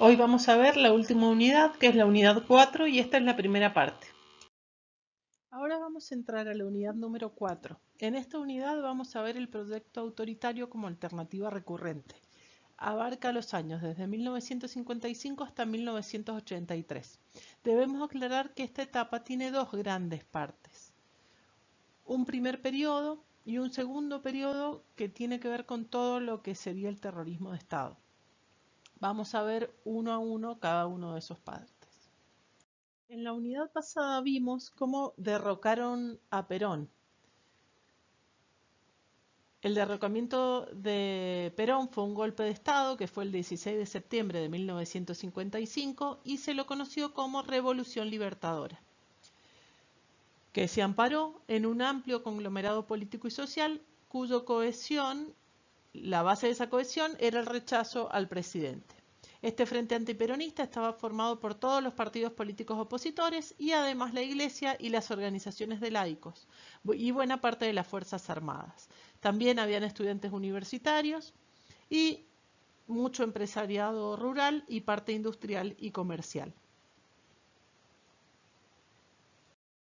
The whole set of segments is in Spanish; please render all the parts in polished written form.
Hoy vamos a ver la última unidad, que es la unidad 4, y esta es la primera parte. Ahora vamos a entrar a la unidad número 4. En esta unidad vamos a ver el proyecto autoritario como alternativa recurrente. Abarca los años desde 1955 hasta 1983. Debemos aclarar que esta etapa tiene dos grandes partes. Un primer periodo y un segundo periodo que tiene que ver con todo lo que sería el terrorismo de Estado. Vamos a ver uno a uno cada uno de esos partes. En la unidad pasada vimos cómo derrocaron a Perón. El derrocamiento de Perón fue un golpe de Estado que fue el 16 de septiembre de 1955 y se lo conoció como Revolución Libertadora, que se amparó en un amplio conglomerado político y social cuya cohesión, la base de esa cohesión era el rechazo al presidente. Este frente antiperonista estaba formado por todos los partidos políticos opositores y además la Iglesia y las organizaciones de laicos y buena parte de las Fuerzas Armadas. También habían estudiantes universitarios y mucho empresariado rural y parte industrial y comercial.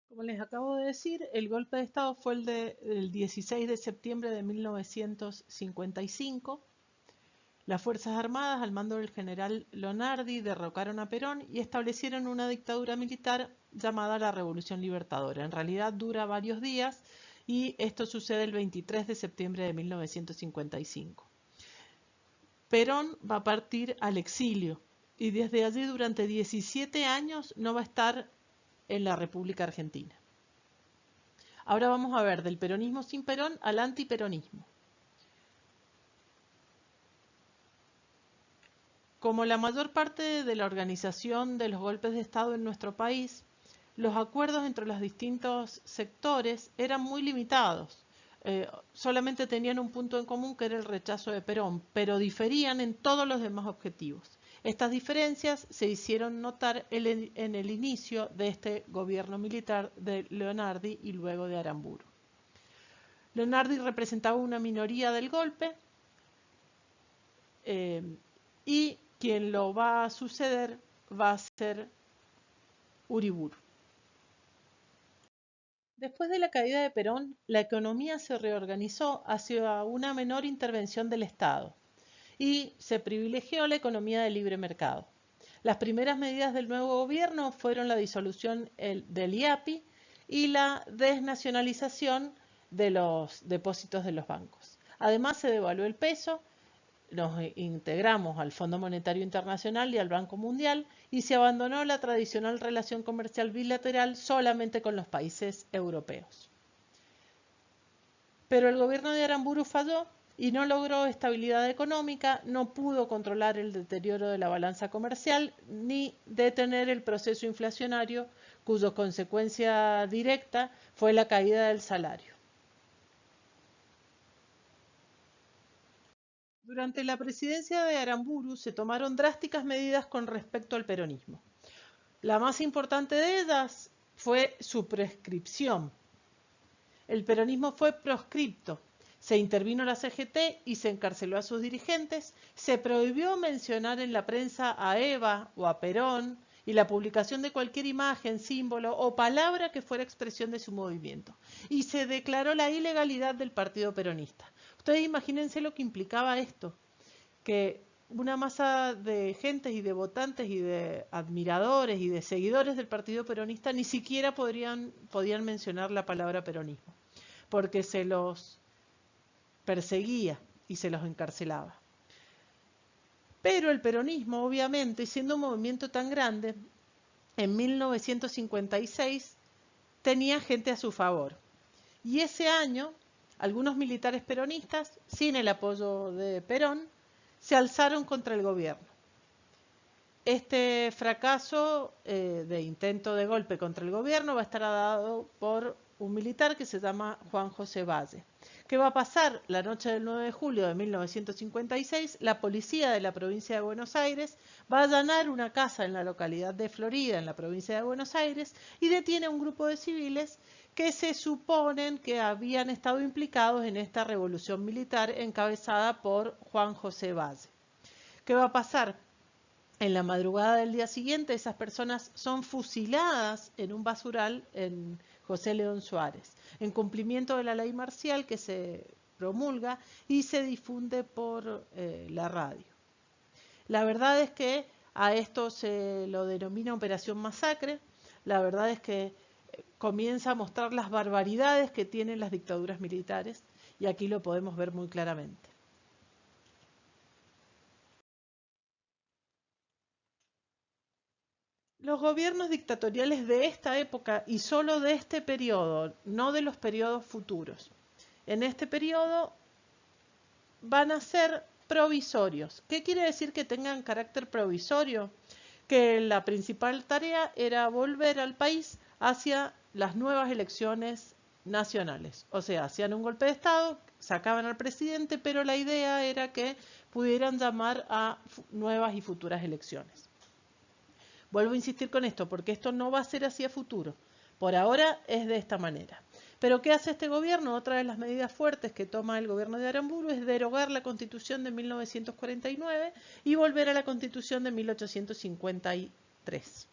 Como les acabo de decir, el golpe de Estado fue el 16 de septiembre de 1955. Las Fuerzas Armadas, al mando del general Lonardi, derrocaron a Perón y establecieron una dictadura militar llamada la Revolución Libertadora. En realidad dura varios días y esto sucede el 23 de septiembre de 1955. Perón va a partir al exilio y desde allí durante 17 años no va a estar en la República Argentina. Ahora vamos a ver del peronismo sin Perón al antiperonismo. Como la mayor parte de la organización de los golpes de Estado en nuestro país, los acuerdos entre los distintos sectores eran muy limitados. Solamente tenían un punto en común que era el rechazo de Perón, pero diferían en todos los demás objetivos. Estas diferencias se hicieron notar en el inicio de este gobierno militar de Leonardi y luego de Aramburu. Leonardi representaba una minoría del golpe y quien lo va a suceder va a ser Uriburu. Después de la caída de Perón, la economía se reorganizó hacia una menor intervención del Estado y se privilegió la economía de libre mercado. Las primeras medidas del nuevo gobierno fueron la disolución del IAPI y la desnacionalización de los depósitos de los bancos. Además, se devaluó el peso, nos integramos al Fondo Monetario Internacional y al Banco Mundial y se abandonó la tradicional relación comercial bilateral solamente con los países europeos. Pero el gobierno de Aramburu falló y no logró estabilidad económica, no pudo controlar el deterioro de la balanza comercial ni detener el proceso inflacionario, cuya consecuencia directa fue la caída del salario. Durante la presidencia de Aramburu se tomaron drásticas medidas con respecto al peronismo. La más importante de ellas fue su prescripción. El peronismo fue proscripto. Se intervino la CGT y se encarceló a sus dirigentes. Se prohibió mencionar en la prensa a Eva o a Perón y la publicación de cualquier imagen, símbolo o palabra que fuera expresión de su movimiento. Y se declaró la ilegalidad del partido peronista. Ustedes imagínense lo que implicaba esto, que una masa de gentes y de votantes y de admiradores y de seguidores del partido peronista ni siquiera podían mencionar la palabra peronismo, porque se los perseguía y se los encarcelaba. Pero el peronismo, obviamente, siendo un movimiento tan grande, en 1956 tenía gente a su favor. Y ese año, algunos militares peronistas, sin el apoyo de Perón, se alzaron contra el gobierno. Este fracaso de intento de golpe contra el gobierno va a estar dado por un militar que se llama Juan José Valle. ¿Qué va a pasar? La noche del 9 de julio de 1956, la policía de la provincia de Buenos Aires va a allanar una casa en la localidad de Florida, en la provincia de Buenos Aires, y detiene a un grupo de civiles que se suponen que habían estado implicados en esta revolución militar encabezada por Juan José Valle. ¿Qué va a pasar? En la madrugada del día siguiente, esas personas son fusiladas en un basural en José León Suárez, en cumplimiento de la ley marcial que se promulga y se difunde por la radio. La verdad es que a esto se lo denomina Operación Masacre. La verdad es que comienza a mostrar las barbaridades que tienen las dictaduras militares y aquí lo podemos ver muy claramente. Los gobiernos dictatoriales de esta época y solo de este periodo, no de los periodos futuros, en este periodo van a ser provisorios. ¿Qué quiere decir que tengan carácter provisorio? Que la principal tarea era volver al país hacia las nuevas elecciones nacionales. O sea, hacían un golpe de Estado, sacaban al presidente, pero la idea era que pudieran llamar a nuevas y futuras elecciones. Vuelvo a insistir con esto, porque esto no va a ser así a futuro. Por ahora es de esta manera. Pero ¿qué hace este gobierno? Otra de las medidas fuertes que toma el gobierno de Aramburu es derogar la Constitución de 1949 y volver a la Constitución de 1853.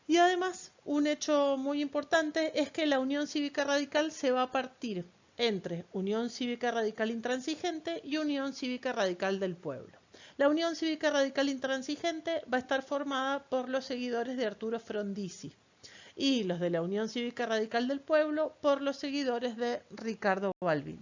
Y además, un hecho muy importante es que la Unión Cívica Radical se va a partir entre Unión Cívica Radical Intransigente y Unión Cívica Radical del Pueblo. La Unión Cívica Radical Intransigente va a estar formada por los seguidores de Arturo Frondizi y los de la Unión Cívica Radical del Pueblo por los seguidores de Ricardo Balbín.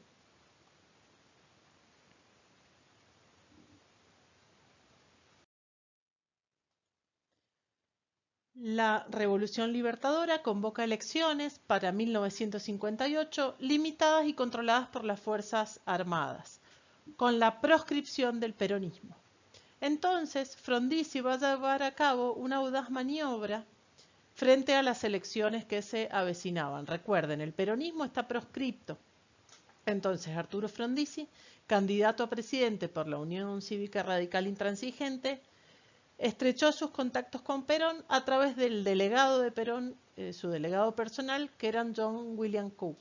La Revolución Libertadora convoca elecciones para 1958 limitadas y controladas por las Fuerzas Armadas, con la proscripción del peronismo. Entonces, Frondizi va a llevar a cabo una audaz maniobra frente a las elecciones que se avecinaban. Recuerden, el peronismo está proscripto. Entonces, Arturo Frondizi, candidato a presidente por la Unión Cívica Radical Intransigente, estrechó sus contactos con Perón a través del delegado de Perón, su delegado personal, que era John William Cook,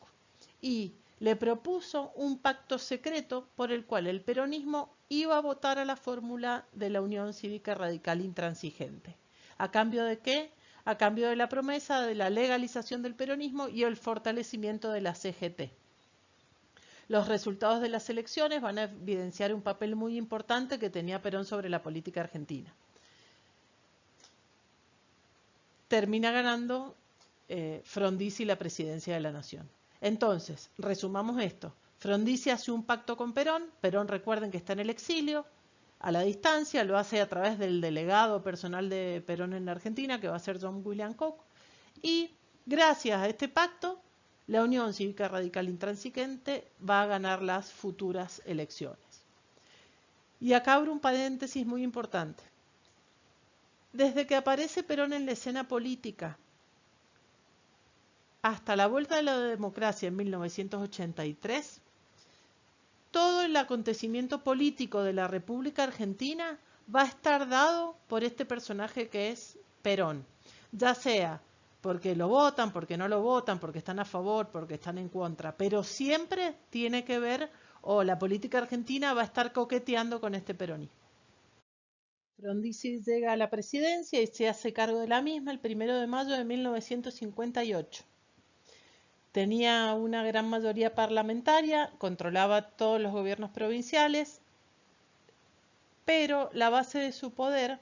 y le propuso un pacto secreto por el cual el peronismo iba a votar a la fórmula de la Unión Cívica Radical Intransigente. ¿A cambio de qué? A cambio de la promesa de la legalización del peronismo y el fortalecimiento de la CGT. Los resultados de las elecciones van a evidenciar un papel muy importante que tenía Perón sobre la política argentina. Termina ganando Frondizi la presidencia de la Nación. Entonces, resumamos esto. Frondizi hace un pacto con Perón. Perón, recuerden que está en el exilio, a la distancia, lo hace a través del delegado personal de Perón en la Argentina, que va a ser John William Cook. Y gracias a este pacto, la Unión Cívica Radical Intransigente va a ganar las futuras elecciones. Y acá abro un paréntesis muy importante. Desde que aparece Perón en la escena política hasta la vuelta de la democracia en 1983, todo el acontecimiento político de la República Argentina va a estar dado por este personaje que es Perón, ya sea porque lo votan, porque no lo votan, porque están a favor, porque están en contra, pero siempre tiene que ver, o la política argentina va a estar coqueteando con este peronismo. Frondizi llega a la presidencia y se hace cargo de la misma el 1 de mayo de 1958. Tenía una gran mayoría parlamentaria, controlaba todos los gobiernos provinciales, pero la base de su poder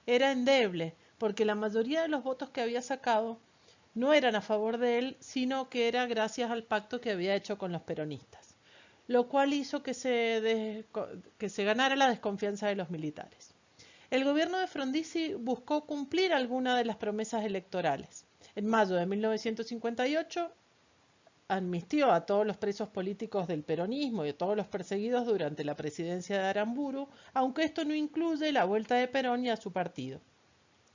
era endeble, porque la mayoría de los votos que había sacado no eran a favor de él, sino que era gracias al pacto que había hecho con los peronistas, lo cual hizo que se ganara la desconfianza de los militares. El gobierno de Frondizi buscó cumplir algunas de las promesas electorales. En mayo de 1958 amnistió a todos los presos políticos del peronismo y a todos los perseguidos durante la presidencia de Aramburu, aunque esto no incluye la vuelta de Perón y a su partido.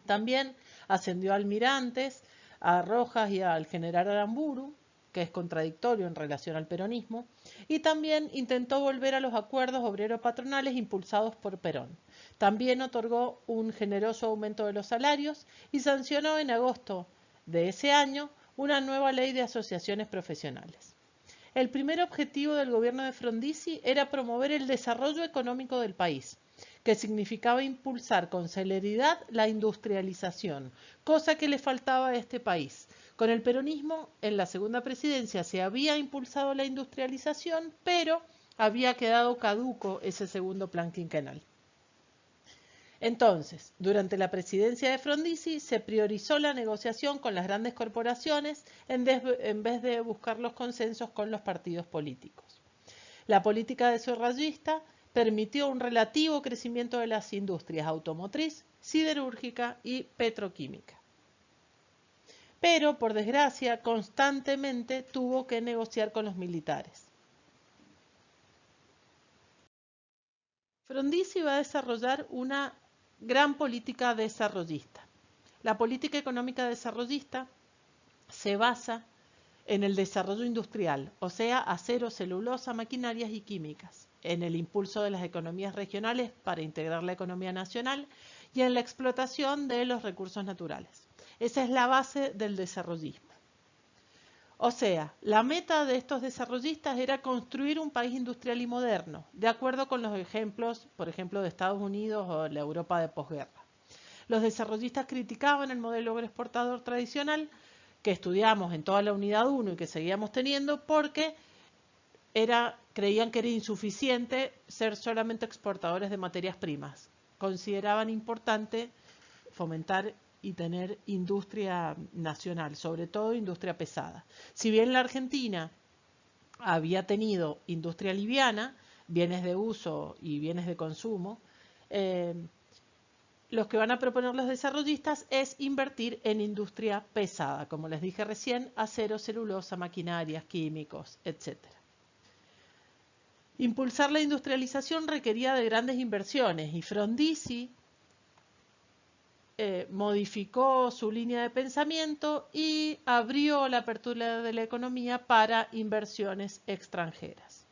También ascendió a almirantes, a Rojas y al general Aramburu, que es contradictorio en relación al peronismo, y también intentó volver a los acuerdos obrero-patronales impulsados por Perón. También otorgó un generoso aumento de los salarios y sancionó en agosto de ese año una nueva ley de asociaciones profesionales. El primer objetivo del gobierno de Frondizi era promover el desarrollo económico del país, que significaba impulsar con celeridad la industrialización, cosa que le faltaba a este país. Con el peronismo, en la segunda presidencia se había impulsado la industrialización, pero había quedado caduco ese segundo plan quinquenal. Entonces, durante la presidencia de Frondizi se priorizó la negociación con las grandes corporaciones en vez de buscar los consensos con los partidos políticos. La política desarrollista permitió un relativo crecimiento de las industrias automotriz, siderúrgica y petroquímica. Pero, por desgracia, constantemente tuvo que negociar con los militares. Frondizi va a desarrollar una gran política desarrollista. La política económica desarrollista se basa en el desarrollo industrial, o sea, acero, celulosa, maquinarias y químicas, en el impulso de las economías regionales para integrar la economía nacional y en la explotación de los recursos naturales. Esa es la base del desarrollismo. O sea, la meta de estos desarrollistas era construir un país industrial y moderno, de acuerdo con los ejemplos, por ejemplo, de Estados Unidos o la Europa de posguerra. Los desarrollistas criticaban el modelo agroexportador tradicional que estudiamos en toda la unidad 1 y que seguíamos teniendo porque creían que era insuficiente ser solamente exportadores de materias primas. Consideraban importante fomentar y tener industria nacional, sobre todo industria pesada. Si bien la Argentina había tenido industria liviana, bienes de uso y bienes de consumo, los que van a proponer los desarrollistas es invertir en industria pesada, como les dije recién, acero, celulosa, maquinarias, químicos, etc. Impulsar la industrialización requería de grandes inversiones y Frondizi modificó su línea de pensamiento y abrió la apertura de la economía para inversiones extranjeras.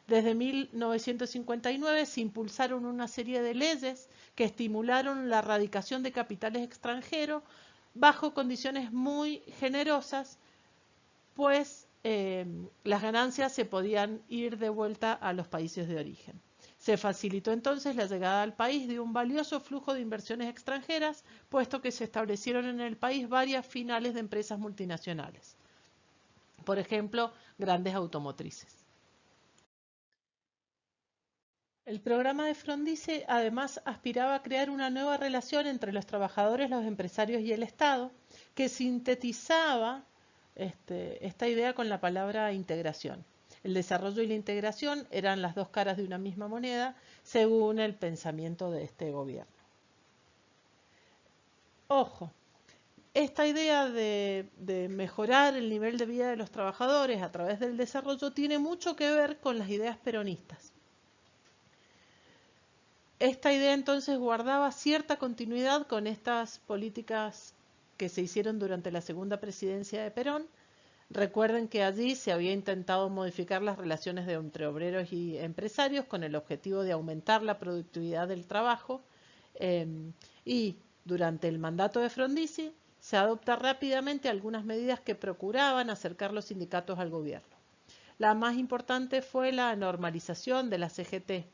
Desde 1959 se impulsaron una serie de leyes que estimularon la radicación de capitales extranjeros bajo condiciones muy generosas, pues las ganancias se podían ir de vuelta a los países de origen. Se facilitó entonces la llegada al país de un valioso flujo de inversiones extranjeras, puesto que se establecieron en el país varias filiales de empresas multinacionales. Por ejemplo, grandes automotrices. El programa de Frondizi además aspiraba a crear una nueva relación entre los trabajadores, los empresarios y el Estado, que sintetizaba esta idea con la palabra integración. El desarrollo y la integración eran las dos caras de una misma moneda, según el pensamiento de este gobierno. Ojo, esta idea de mejorar el nivel de vida de los trabajadores a través del desarrollo tiene mucho que ver con las ideas peronistas. Esta idea entonces guardaba cierta continuidad con estas políticas que se hicieron durante la segunda presidencia de Perón. Recuerden que allí se había intentado modificar las relaciones entre obreros y empresarios con el objetivo de aumentar la productividad del trabajo y durante el mandato de Frondizi se adoptan rápidamente algunas medidas que procuraban acercar los sindicatos al gobierno. La más importante fue la normalización de la CGT.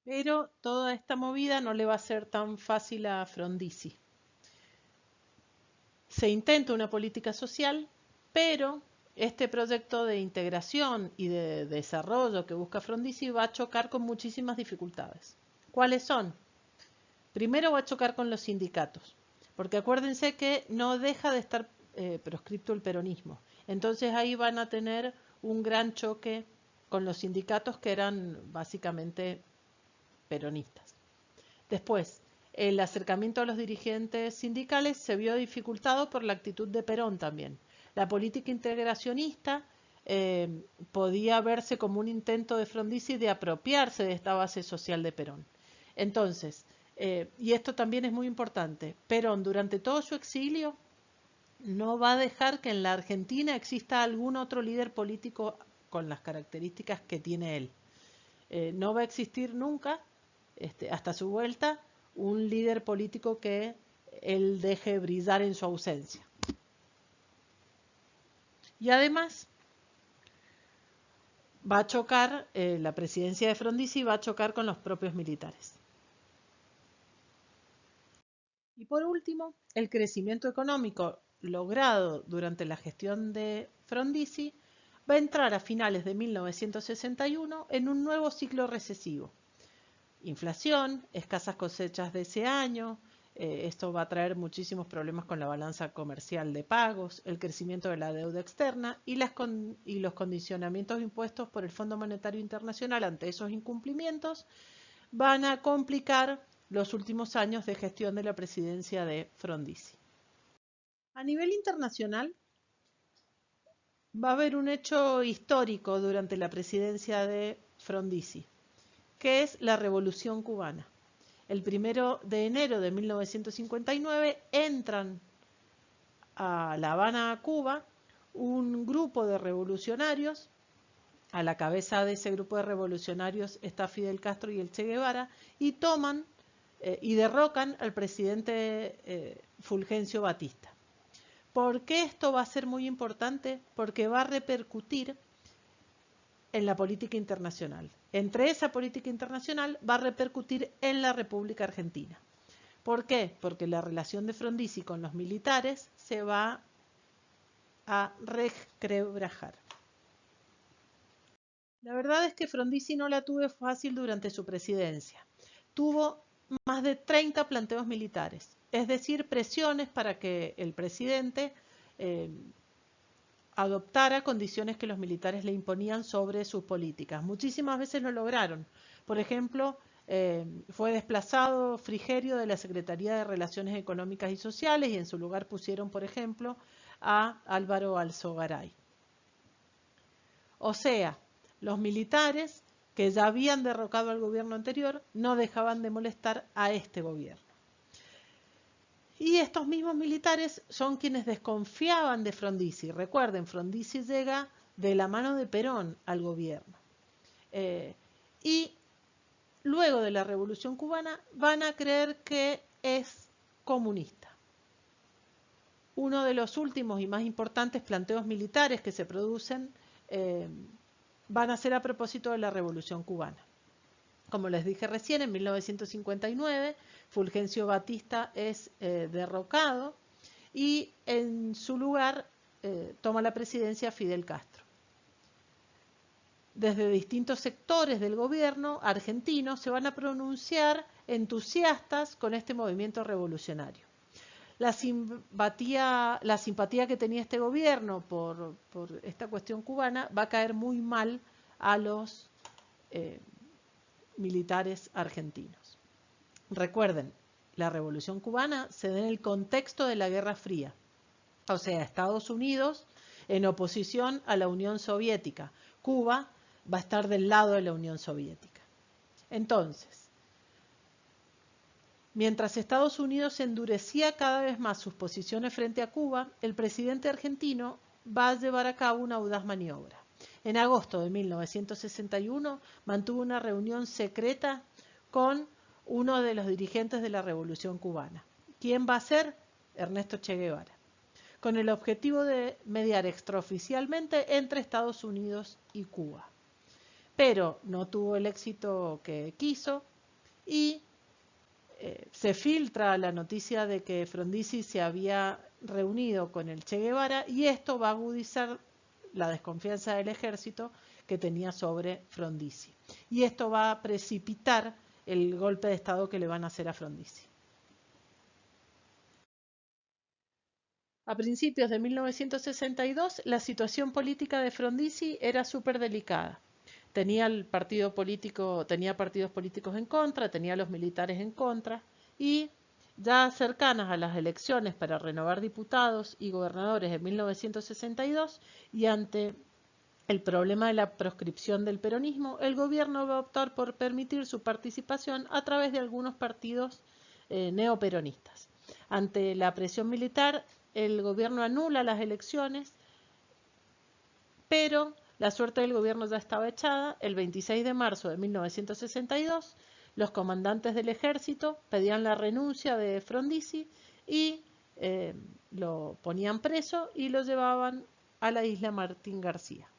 Pero toda esta movida no le va a ser tan fácil a Frondizi. Se intenta una política social, pero este proyecto de integración y de desarrollo que busca Frondizi va a chocar con muchísimas dificultades. ¿Cuáles son? Primero va a chocar con los sindicatos, porque acuérdense que no deja de estar proscripto el peronismo. Entonces ahí van a tener un gran choque con los sindicatos que eran básicamente peronistas. Después, el acercamiento a los dirigentes sindicales se vio dificultado por la actitud de Perón también. La política integracionista podía verse como un intento de Frondizi de apropiarse de esta base social de Perón. Entonces, y esto también es muy importante, Perón durante todo su exilio no va a dejar que en la Argentina exista algún otro líder político con las características que tiene él. No va a existir nunca hasta su vuelta, un líder político que él deje brillar en su ausencia. Y además va a chocar, la presidencia de Frondizi va a chocar con los propios militares. Y por último, el crecimiento económico logrado durante la gestión de Frondizi va a entrar a finales de 1961 en un nuevo ciclo recesivo. Inflación, escasas cosechas de ese año, esto va a traer muchísimos problemas con la balanza comercial de pagos, el crecimiento de la deuda externa y los condicionamientos impuestos por el Fondo Monetario Internacional ante esos incumplimientos van a complicar los últimos años de gestión de la presidencia de Frondizi. A nivel internacional, va a haber un hecho histórico durante la presidencia de Frondizi, que es la Revolución Cubana. El 1 de enero de 1959 entran a La Habana, Cuba, un grupo de revolucionarios. A la cabeza de ese grupo de revolucionarios está Fidel Castro y el Che Guevara, y toman y derrocan al presidente Fulgencio Batista. ¿Por qué esto va a ser muy importante? Porque va a repercutir en la política internacional. Entre esa política internacional va a repercutir en la República Argentina. ¿Por qué? Porque la relación de Frondizi con los militares se va a resquebrajar. La verdad es que Frondizi no la tuvo fácil durante su presidencia. Tuvo más de 30 planteos militares, es decir, presiones para que el presidente adoptara condiciones que los militares le imponían sobre sus políticas. Muchísimas veces lo lograron. Por ejemplo, fue desplazado Frigerio de la Secretaría de Relaciones Económicas y Sociales y en su lugar pusieron, por ejemplo, a Álvaro Alzogaray. O sea, los militares que ya habían derrocado al gobierno anterior no dejaban de molestar a este gobierno. Y estos mismos militares son quienes desconfiaban de Frondizi. Recuerden, Frondizi llega de la mano de Perón al gobierno. Y luego de la Revolución Cubana van a creer que es comunista. Uno de los últimos y más importantes planteos militares que se producen van a ser a propósito de la Revolución Cubana. Como les dije recién, en 1959 Fulgencio Batista es derrocado y en su lugar toma la presidencia Fidel Castro. Desde distintos sectores del gobierno argentino se van a pronunciar entusiastas con este movimiento revolucionario. La simpatía que tenía este gobierno por esta cuestión cubana va a caer muy mal a los militares argentinos. Recuerden, la Revolución Cubana se da en el contexto de la Guerra Fría, o sea, Estados Unidos en oposición a la Unión Soviética. Cuba va a estar del lado de la Unión Soviética. Entonces, mientras Estados Unidos endurecía cada vez más sus posiciones frente a Cuba, el presidente argentino va a llevar a cabo una audaz maniobra. En agosto de 1961 mantuvo una reunión secreta con uno de los dirigentes de la Revolución Cubana. ¿Quién va a ser? Ernesto Che Guevara, con el objetivo de mediar extraoficialmente entre Estados Unidos y Cuba. Pero no tuvo el éxito que quiso y se filtra la noticia de que Frondizi se había reunido con el Che Guevara y esto va a agudizar la desconfianza del ejército que tenía sobre Frondizi. Y esto va a precipitar el golpe de Estado que le van a hacer a Frondizi. A principios de 1962, la situación política de Frondizi era súper delicada. Tenía partidos políticos en contra, tenía a los militares en contra y ya cercanas a las elecciones para renovar diputados y gobernadores en 1962 y ante el problema de la proscripción del peronismo, el gobierno va a optar por permitir su participación a través de algunos partidos neoperonistas. Ante la presión militar, el gobierno anula las elecciones, pero la suerte del gobierno ya estaba echada. El 26 de marzo de 1962, los comandantes del ejército pedían la renuncia de Frondizi y lo ponían preso y lo llevaban a la isla Martín García.